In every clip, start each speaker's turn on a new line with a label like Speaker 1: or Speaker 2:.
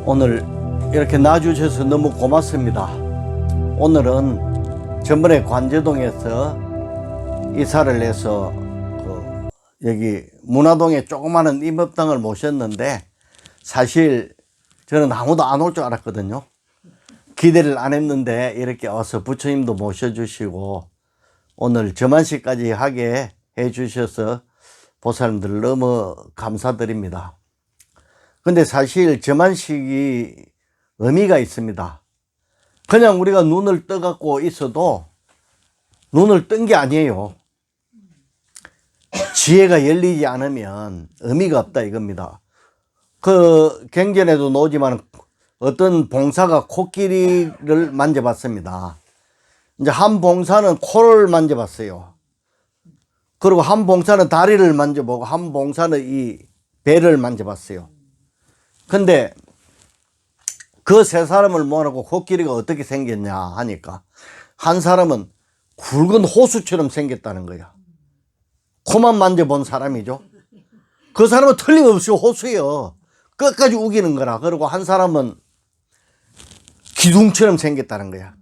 Speaker 1: 오늘 이렇게 놔주셔서 너무 고맙습니다. 오늘은 전번에 관제동에서 이사를 해서 여기 문화동에 조그마한 임업당을 모셨는데, 사실 저는 아무도 안 올 줄 알았거든요. 기대를 안 했는데 이렇게 와서 부처님도 모셔주시고 오늘 점안식까지 하게 해주셔서 보살님들 너무 감사드립니다. 근데 사실 점안식이 의미가 있습니다. 그냥 우리가 눈을 떠갖고 있어도 눈을 뜬 게 아니에요. 지혜가 열리지 않으면 의미가 없다 이겁니다. 경전에도 나오지만 어떤 봉사가 코끼리를 만져봤습니다. 이제 한 봉사는 코를 만져봤어요. 그리고 한 봉사는 다리를 만져보고 한 봉사는 이 배를 만져봤어요. 근데 그 세 사람을 모아놓고 코끼리가 어떻게 생겼냐 하니까 한 사람은 굵은 호수처럼 생겼다는 거야. 코만 만져본 사람이죠. 그 사람은 틀림없이 호수예요. 끝까지 우기는 거라. 그리고 한 사람은 기둥처럼 생겼다는 거야.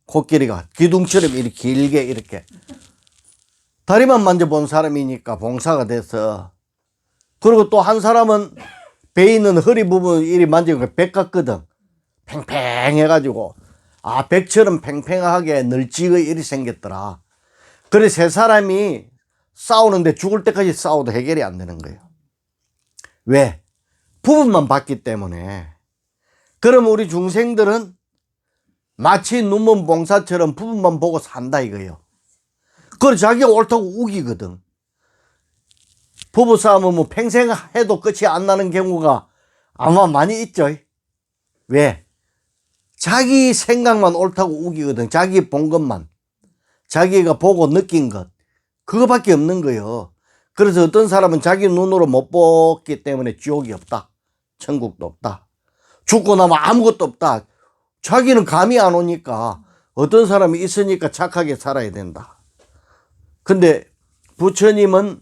Speaker 1: 코끼리가 기둥처럼 이렇게 길게 이렇게. 다리만 만져본 사람이니까 봉사가 돼서. 그리고 또 한 사람은 배 있는 허리 부분 이리 만지고 백 같거든. 팽팽해가지고 백처럼 팽팽하게 널찍이 이리 생겼더라. 그래 세 사람이 싸우는데 죽을 때까지 싸워도 해결이 안 되는 거예요. 왜? 부분만 봤기 때문에. 그럼 우리 중생들은 마치 눈먼 봉사처럼 부분만 보고 산다 이거예요. 그래 자기가 옳다고 우기거든. 부부싸움은 뭐 평생 해도 끝이 안 나는 경우가 아마 많이 있죠. 왜? 자기 생각만 옳다고 우기거든. 자기 본 것만. 자기가 보고 느낀 것. 그거밖에 없는 거예요. 그래서 어떤 사람은 자기 눈으로 못 봤기 때문에 지옥이 없다. 천국도 없다. 죽고 나면 아무것도 없다. 자기는 감이 안 오니까 어떤 사람이 있으니까 착하게 살아야 된다. 근데 부처님은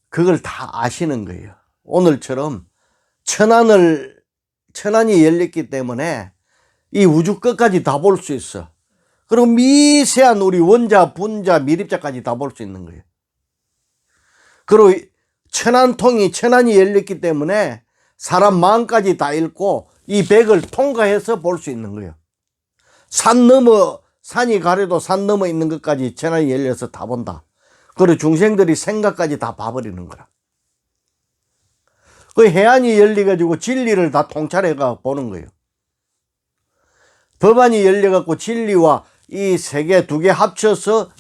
Speaker 1: 그걸 다 아시는 거예요. 오늘처럼 천안이 열렸기 때문에 이 우주 끝까지 다 볼 수 있어. 그리고 미세한 우리 원자, 분자, 미립자까지 다 볼 수 있는 거예요. 그리고 천안이 열렸기 때문에 사람 마음까지 다 읽고 이 백을 통과해서 볼 수 있는 거예요. 산이 가려도 산 넘어 있는 것까지 천안이 열려서 다 본다. 그리고 중생들이 생각까지 다 봐버리는 거라. 그 해안이 열려가지고 진리를 다 통찰해가 보는 거예요. 법안이 열려갖고 진리와 이 세계 두 개 합쳐서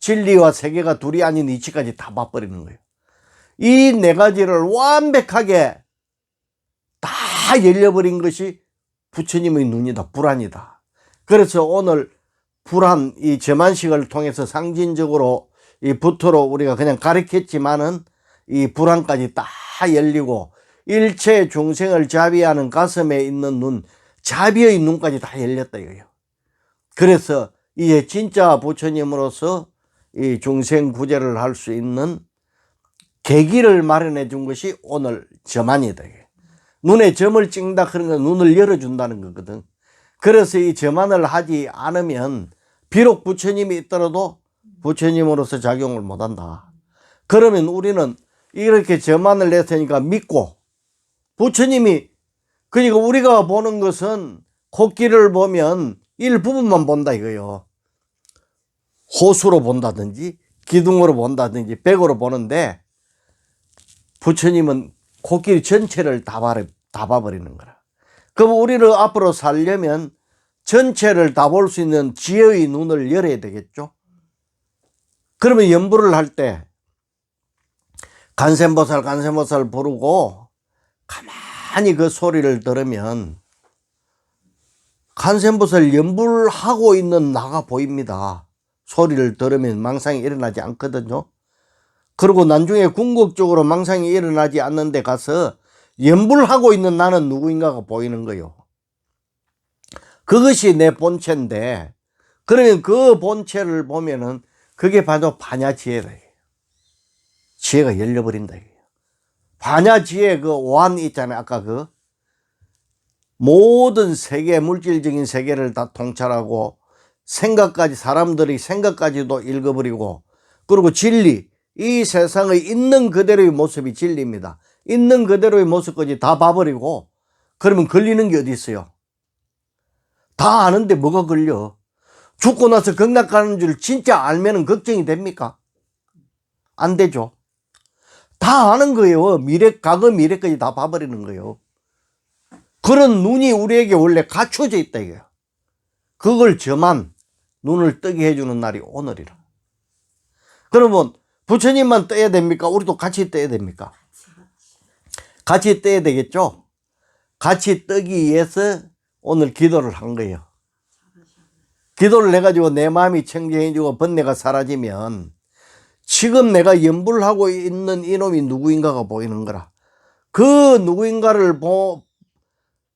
Speaker 1: 진리와 세계가 둘이 아닌 이치까지 다 봐버리는 거예요. 이 네 가지를 완벽하게 다 열려버린 것이 부처님의 눈이다. 불안이다. 그래서 오늘 불안, 이 점안식을 통해서 상징적으로 이 부터로 우리가 그냥 가르쳤지만은 이 불안까지 다 열리고 일체 중생을 자비하는 가슴에 있는 눈, 자비의 눈까지 다 열렸다 이거예요. 그래서 이제 진짜 부처님으로서 이 중생 구제를 할 수 있는 계기를 마련해 준 것이 오늘 점안이다. 눈에 점을 찍는다 그런 건 눈을 열어준다는 거거든. 그래서 이 점안을 하지 않으면 비록 부처님이 있더라도 부처님으로서 작용을 못한다. 그러면 우리는 이렇게 점안을 냈으니까 믿고 부처님이, 그러니까 우리가 보는 것은 코끼리를 보면 일부분만 본다 이거요. 호수로 본다든지 기둥으로 본다든지 백으로 보는데 부처님은 코끼리 전체를 다 봐버리는 거라. 그럼 우리를 앞으로 살려면 전체를 다 볼 수 있는 지혜의 눈을 열어야 되겠죠. 그러면 연부를 할 때 간센보살 부르고 가만히 그 소리를 들으면 간센보살 연부를 하고 있는 나가 보입니다. 소리를 들으면 망상이 일어나지 않거든요. 그리고 나중에 궁극적으로 망상이 일어나지 않는데 가서 연부를 하고 있는 나는 누구인가가 보이는 거예요. 그것이 내 본체인데, 그러면 그 본체를 보면은 그게 바로 파냐지혜다. 지혜가 열려버린다. 반야지혜 그 오한 있잖아요. 아까 그 모든 세계, 물질적인 세계를 다 통찰하고 생각까지, 사람들의 생각까지도 읽어버리고, 그리고 진리, 이 세상의 있는 그대로의 모습이 진리입니다. 있는 그대로의 모습까지 다 봐버리고, 그러면 걸리는 게 어디 있어요? 다 아는데 뭐가 걸려? 죽고 나서 극락 가는 줄 진짜 알면은 걱정이 됩니까? 안 되죠. 다 아는 거예요. 미래, 과거, 미래까지 다 봐버리는 거예요. 그런 눈이 우리에게 원래 갖춰져 있다 이거예요. 그걸 저만 눈을 뜨게 해주는 날이 오늘이라. 그러면 부처님만 떠야 됩니까? 우리도 같이 떠야 됩니까? 같이 떠야 되겠죠? 같이 뜨기 위해서 오늘 기도를 한 거예요. 기도를 해가지고 내 마음이 청정해지고 번뇌가 사라지면 지금 내가 염불하고 있는 이놈이 누구인가가 보이는 거라. 그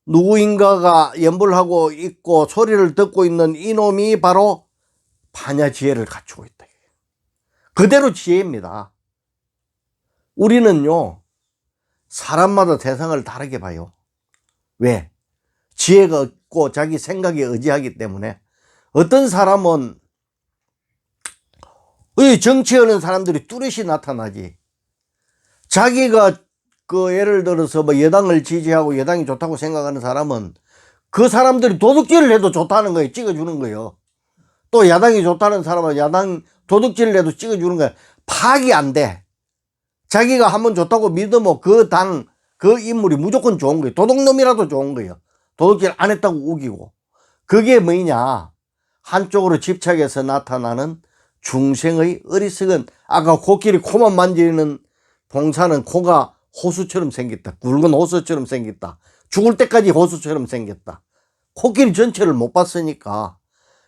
Speaker 1: 누구인가가 염불하고 있고 소리를 듣고 있는 이놈이 바로 반야지혜를 갖추고 있다. 그대로 지혜입니다. 우리는요, 사람마다 세상을 다르게 봐요. 왜? 지혜가 없고 자기 생각에 의지하기 때문에. 어떤 사람은 정치하는 사람들이 뚜렷이 나타나지. 자기가 그 예를 들어서 뭐 여당을 지지하고 여당이 좋다고 생각하는 사람은 그 사람들이 도둑질을 해도 좋다는 거예요. 찍어주는 거예요. 또 야당이 좋다는 사람은 야당 도둑질을 해도 찍어주는 거예요. 파악이 안 돼. 자기가 한번 좋다고 믿으면 그 당, 그 인물이 무조건 좋은 거예요. 도둑놈이라도 좋은 거예요. 도둑질 안 했다고 우기고. 그게 뭐냐? 한쪽으로 집착해서 나타나는 중생의 어리석은, 아까 코끼리 코만 만지는 봉사는 코가 호수처럼 생겼다. 굵은 호수처럼 생겼다. 죽을 때까지 호수처럼 생겼다. 코끼리 전체를 못 봤으니까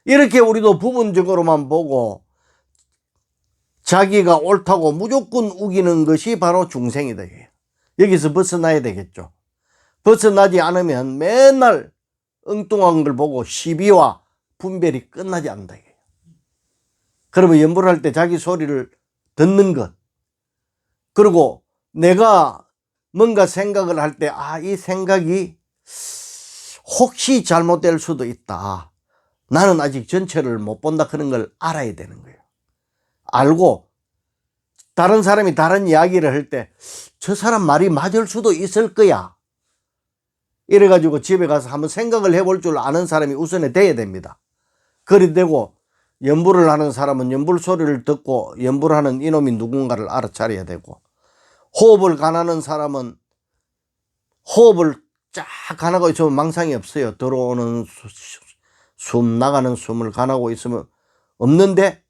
Speaker 1: 이렇게 우리도 부분적으로만 보고 자기가 옳다고 무조건 우기는 것이 바로 중생이다. 여기서 벗어나야 되겠죠. 벗어나지 않으면 맨날 엉뚱한 걸 보고 시비와 분별이 끝나지 않는다. 그러면 염불할 때 자기 소리를 듣는 것, 그리고 내가 뭔가 생각을 할 때 이 생각이 혹시 잘못될 수도 있다. 나는 아직 전체를 못 본다. 그런 걸 알아야 되는 거예요. 알고 다른 사람이 다른 이야기를 할 때 저 사람 말이 맞을 수도 있을 거야. 이래가지고 집에 가서 한번 생각을 해볼 줄 아는 사람이 우선에 돼야 됩니다. 그리 되고 염불을 하는 사람은 염불 소리를 듣고 염불하는 이놈이 누군가를 알아차려야 되고, 호흡을 가하는 사람은 호흡을 쫙 가하고 있으면 망상이 없어요. 들어오는 숨, 나가는 숨을 가하고 있으면 없는데,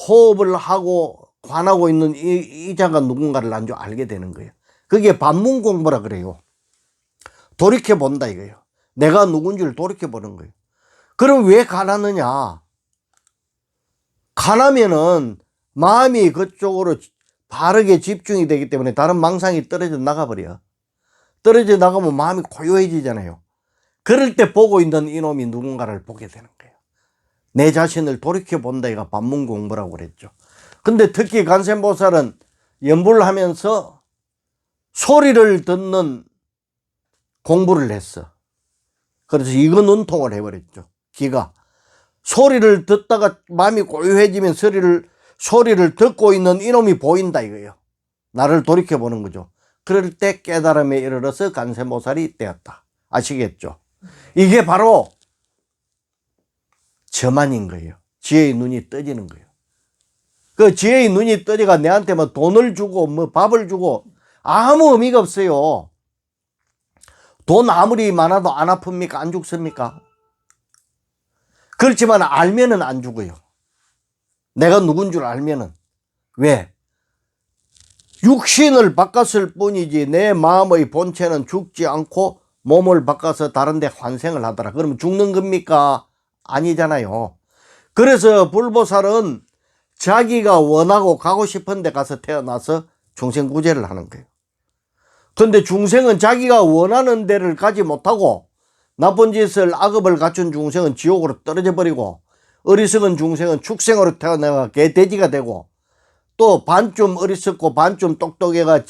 Speaker 1: 호흡을 하고 관하고 있는 이 자가 누군가를 안주 알게 되는 거예요. 그게 반문 공부라 그래요. 돌이켜 본다 이거예요. 내가 누군지를 돌이켜 보는 거예요. 그럼 왜 가하느냐? 가하면은 마음이 그쪽으로 바르게 집중이 되기 때문에 다른 망상이 떨어져 나가버려. 떨어져 나가면 마음이 고요해지잖아요. 그럴 때 보고 있는 이놈이 누군가를 보게 되는 거예요. 내 자신을 돌이켜 본다. 이가 반문 공부라고 그랬죠. 근데 특히 관세음보살은 염불을 하면서 소리를 듣는 공부를 했어. 그래서 이거 눈통을 해버렸죠. 귀가. 소리를 듣다가 마음이 고요해지면 소리를 듣고 있는 이놈이 보인다 이거예요. 나를 돌이켜보는 거죠. 그럴 때 깨달음에 이르러서 관세음보살이 되었다. 아시겠죠? 이게 바로 저만인 거예요. 지혜의 눈이 떠지는 거예요. 그 지혜의 눈이 떠지가 내한테 뭐 돈을 주고 뭐 밥을 주고 아무 의미가 없어요. 돈 아무리 많아도 안 아픕니까? 안 죽습니까? 그렇지만 알면은 안 죽어요. 내가 누군 줄 알면은. 왜? 육신을 바꿨을 뿐이지 내 마음의 본체는 죽지 않고 몸을 바꿔서 다른 데 환생을 하더라. 그러면 죽는 겁니까? 아니잖아요. 그래서 불보살은 자기가 원하고 가고 싶은 데 가서 태어나서 중생 구제를 하는 거예요. 근데 중생은 자기가 원하는 데를 가지 못하고 나쁜 짓을 악업을 갖춘 중생은 지옥으로 떨어져 버리고, 어리석은 중생은 축생으로 태어나가 개돼지가 되고, 또 반쯤 어리석고 반쯤 똑똑해가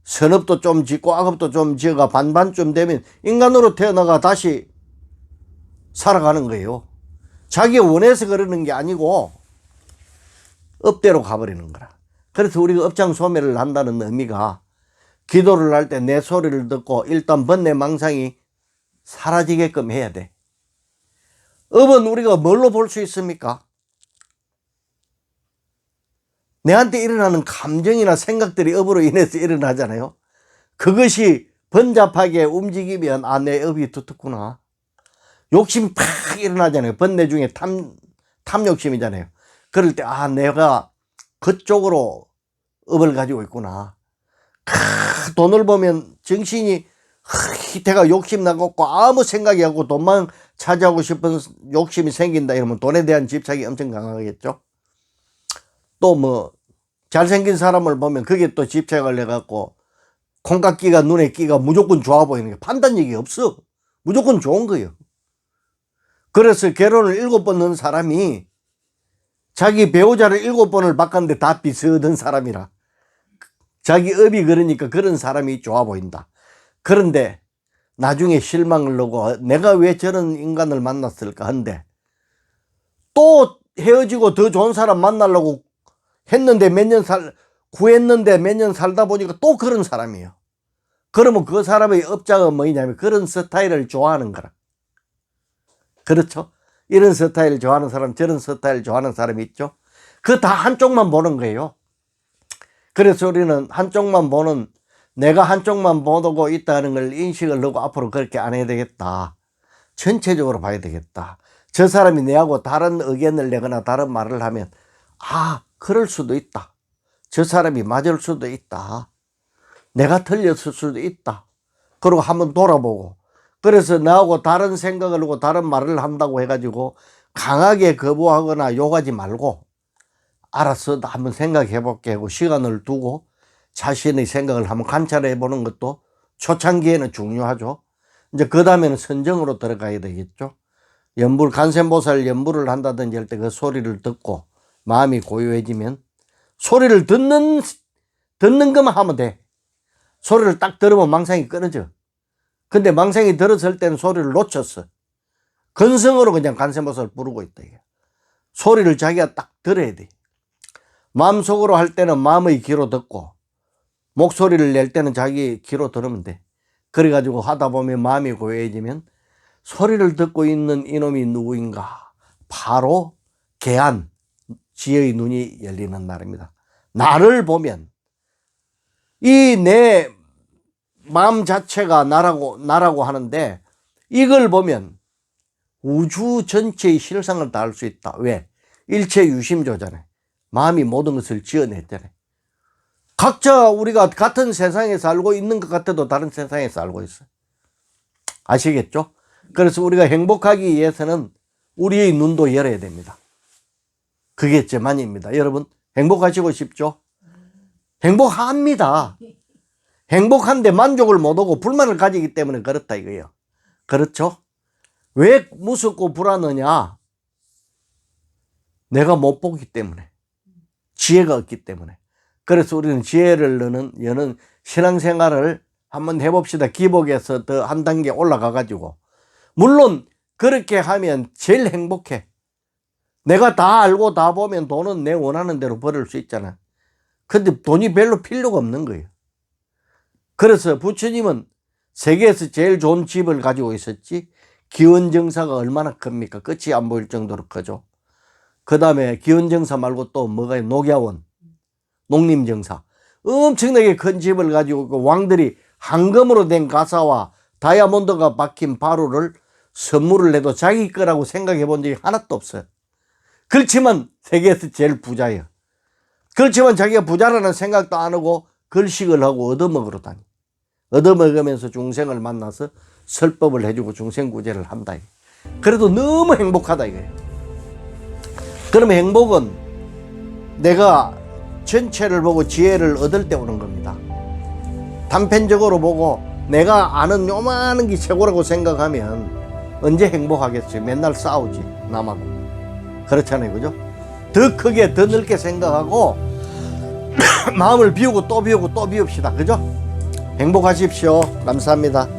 Speaker 1: 선업도 좀 짓고 악업도 좀 지어가 반반쯤 되면 인간으로 태어나가 다시 살아가는 거예요. 자기 원해서 그러는 게 아니고 업대로 가버리는 거라. 그래서 우리가 업장소멸을 한다는 의미가 기도를 할 때 내 소리를 듣고 일단 번뇌 망상이 사라지게끔 해야 돼. 업은 우리가 뭘로 볼 수 있습니까? 내한테 일어나는 감정이나 생각들이 업으로 인해서 일어나잖아요. 그것이 번잡하게 움직이면 아, 내 업이 두텁구나. 욕심이 팍 일어나잖아요. 번뇌 중에 탐욕심이잖아요. 그럴 때 아, 내가 그쪽으로 업을 가지고 있구나. 돈을 보면 정신이 희태가 욕심 나고 아무 생각이 없고 돈만 차지하고 싶은 욕심이 생긴다 이러면 돈에 대한 집착이 엄청 강하겠죠. 또 뭐 잘생긴 사람을 보면 그게 또 집착을 해갖고 콩깍기가 눈에 끼가 무조건 좋아 보이는 게 판단력이 없어. 무조건 좋은 거예요. 그래서 결혼을 7번 넣은 사람이 자기 배우자를 7번을 바꿨는데 다 비슷한 사람이라. 자기 업이 그러니까 그런 사람이 좋아 보인다. 그런데 나중에 실망을 하고 내가 왜 저런 인간을 만났을까 한데 또 헤어지고 더 좋은 사람 만나려고 했는데 구했는데 몇 년 살다 보니까 또 그런 사람이에요. 그러면 그 사람의 업장은 뭐냐면 그런 스타일을 좋아하는 거라. 그렇죠? 이런 스타일 좋아하는 사람, 저런 스타일 좋아하는 사람이 있죠? 그 다 한쪽만 보는 거예요. 그래서 우리는 한쪽만 보는, 내가 한쪽만 보고 있다는 걸 인식을 하고 앞으로 그렇게 안 해야 되겠다. 전체적으로 봐야 되겠다. 저 사람이 내하고 다른 의견을 내거나 다른 말을 하면 아, 그럴 수도 있다. 저 사람이 맞을 수도 있다. 내가 틀렸을 수도 있다. 그리고 한번 돌아보고. 그래서 나하고 다른 생각을 하고 다른 말을 한다고 해가지고 강하게 거부하거나 욕하지 말고 알았어, 나 한번 생각해 볼게 하고 시간을 두고 자신의 생각을 한번 관찰해 보는 것도 초창기에는 중요하죠. 이제 그 다음에는 선정으로 들어가야 되겠죠. 간센보살 연불을 한다든지 할 때 그 소리를 듣고 마음이 고요해지면 소리를 듣는 것만 하면 돼. 소리를 딱 들으면 망상이 끊어져. 근데 망상이 들었을 때는 소리를 놓쳤어. 근성으로 그냥 간센보살을 부르고 있다. 이게. 소리를 자기가 딱 들어야 돼. 마음속으로 할 때는 마음의 귀로 듣고 목소리를 낼 때는 자기 귀로 들으면 돼. 그래가지고 하다 보면 마음이 고요해지면 소리를 듣고 있는 이놈이 누구인가? 바로 개안, 지혜의 눈이 열리는 날입니다. 나를 보면 이 내 마음 자체가 나라고 하는데 이걸 보면 우주 전체의 실상을 다 알 수 있다. 왜? 일체 유심조잖아요. 마음이 모든 것을 지어냈잖아요. 각자 우리가 같은 세상에 살고 있는 것 같아도 다른 세상에 살고 있어요. 아시겠죠? 그래서 우리가 행복하기 위해서는 우리의 눈도 열어야 됩니다. 그게 제만입니다. 여러분 행복하시고 싶죠? 행복합니다. 행복한데 만족을 못하고 불만을 가지기 때문에 그렇다 이거예요. 그렇죠? 왜 무섭고 불안하냐? 내가 못 보기 때문에. 지혜가 없기 때문에. 그래서 우리는 지혜를 여는 신앙생활을 한번 해봅시다. 기복에서 더 한 단계 올라가 가지고. 물론 그렇게 하면 제일 행복해. 내가 다 알고 다 보면 돈은 내 원하는 대로 벌을 수 있잖아. 근데 돈이 별로 필요가 없는 거예요. 그래서 부처님은 세계에서 제일 좋은 집을 가지고 있었지 기원정사가 얼마나 큽니까? 끝이 안 보일 정도로 크죠. 그 다음에 기원정사 말고 또 뭐가 녹야원, 농림정사 엄청나게 큰 집을 가지고 그 왕들이 황금으로 된 가사와 다이아몬드가 박힌 바루를 선물을 해도 자기 거라고 생각해 본 적이 하나도 없어요. 그렇지만 세계에서 제일 부자예요. 그렇지만 자기가 부자라는 생각도 안 하고 걸식을 하고 얻어먹으러 다니. 얻어먹으면서 중생을 만나서 설법을 해주고 중생구제를 한다. 그래도 너무 행복하다 이거예요. 그러면 행복은 내가 전체를 보고 지혜를 얻을 때 오는 겁니다. 단편적으로 보고 내가 아는 요만한 게 최고라고 생각하면 언제 행복하겠어요? 맨날 싸우지 남하고. 그렇잖아요, 그죠? 더 크게 더 넓게 생각하고 마음을 비우고 또 비우고 또 비웁시다, 그죠? 행복하십시오. 감사합니다.